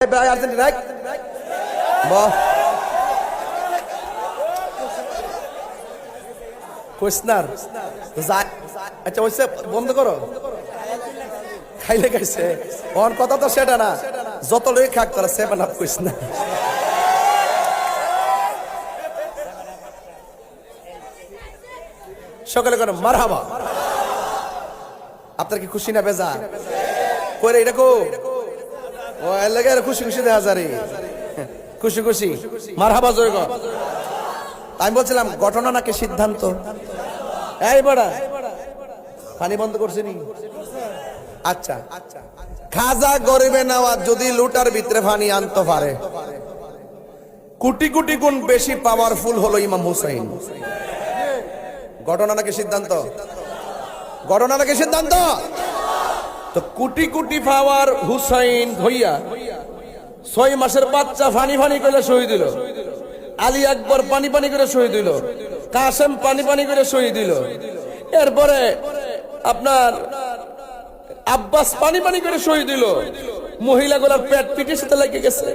Argentina কোয়েশনার আচ্ছা ওইসে বন্ধ করো খাইলে খাইছে ওর কথা তো সেটা না যত লোক খাক তারা 7 আপ কইস না সকালে করে মারহাবা আপনার কি খুশি না বেজা করে এটা কো ও এলাকায় খুশি খুশি দেখা যারে খুশি খুশি মারহাবা জয় গো আমি বলছিলাম ঘটনা নাকি সিদ্ধান্ত এই বড়া পানি বন্ধ করছিস নি আচ্ছা খাজা গরিবে নওয়াজ যদি লুটার ভিতরে পানি আনতে পারে কোটি কোটি গুণ বেশি পাওয়ারফুল হলো ইমাম হুসাইন ঘটনা নাকি সিদ্ধান্ত ঘটনা নাকি সিদ্ধান্ত তো কোটি কোটি পাওয়ার হুসাইন হইয়া 6 মাসের বাচ্চা ফানি ফানি করে শহীদ দিল আলী আকবর পানি পানি করে শহীদ দিল কাসেম পানি পানি করে শহীদ দিল এরপরে আপনার আব্বাস পানি পানি করে শহীদ দিল মহিলা গলার পেট পিঠের সাথে লেগে গেছে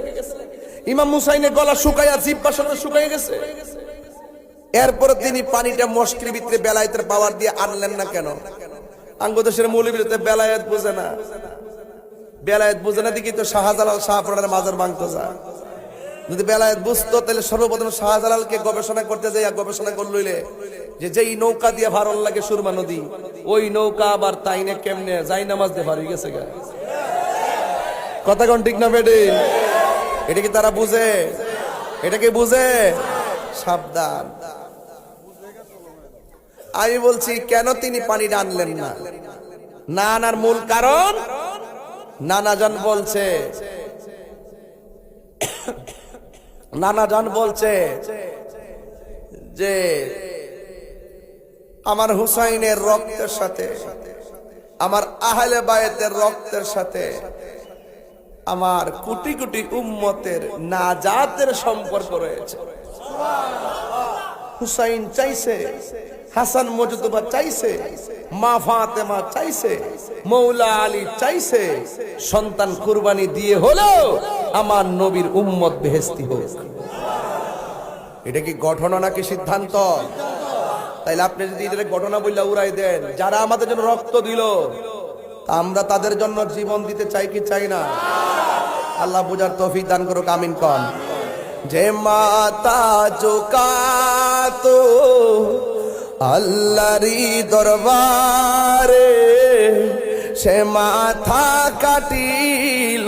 ইমাম হুসাইনের গলা শুকাইয়া জিহ্বার সাথে শুকাই গেছে এরপরে তিনি পানিটা মস্কির ভিতরে বেলায়েতের পাওয়ার দিয়ে আনলেন না কেন আঙ্গদেশের মৌলবীতে বেলায়েত বুঝে না বেলায়েত বুঝে না দেখি তো শাহজালাল শাহপুরানের মাজার ভাঙতে যায় যদি বেলায়েত বুঝতো তাহলে সর্বপ্রথম শাহজালালকে গবেষণা করতে যাই গবেষণা করলইলে যে যেই নৌকা দিয়ে ভারল লাগে সুরমা নদী ওই নৌকা আবার তাইনে কেমনে যাই নামাজ দিয়ে ভারি গেছে গা কথা কোন ঠিক না বেডি এটা কি তারা বুঝে এটা কি বুঝে সাবধান আমি বলছি কেন তিনি পানি আনলেন না না আনার মূল কারণ নানাজান বলছে যে আমার হুসাইনের রক্তের সাথে আমার আহলে বায়েতের রক্তের সাথে আমার কোটি কোটি উম্মতের নাজাতের সম্পর্ক রয়েছে হুসাইন চাইছে হাসান মজতুবা চাইছে মা ফাতেমা চাইছে মৌলা আলী চাইছে সন্তান কুরবানি দিয়ে হলো আমার নবীর উম্মত বেহেশতি হোক এটা কি ঘটনা নাকি সিদ্ধান্ত তাইলে আপনি যদি এটা ঘটনা বললে উড়াই দেন যারা আমাদের জন্য রক্ত দিল আমরা তাদের জন্য জীবন দিতে চাই কি চাই না আল্লাহ বুঝার তৌফিক দান করুক আমিন কন যে মাতা চোকাতো আল্লাহরি দরবারে সে মাথা কাটিল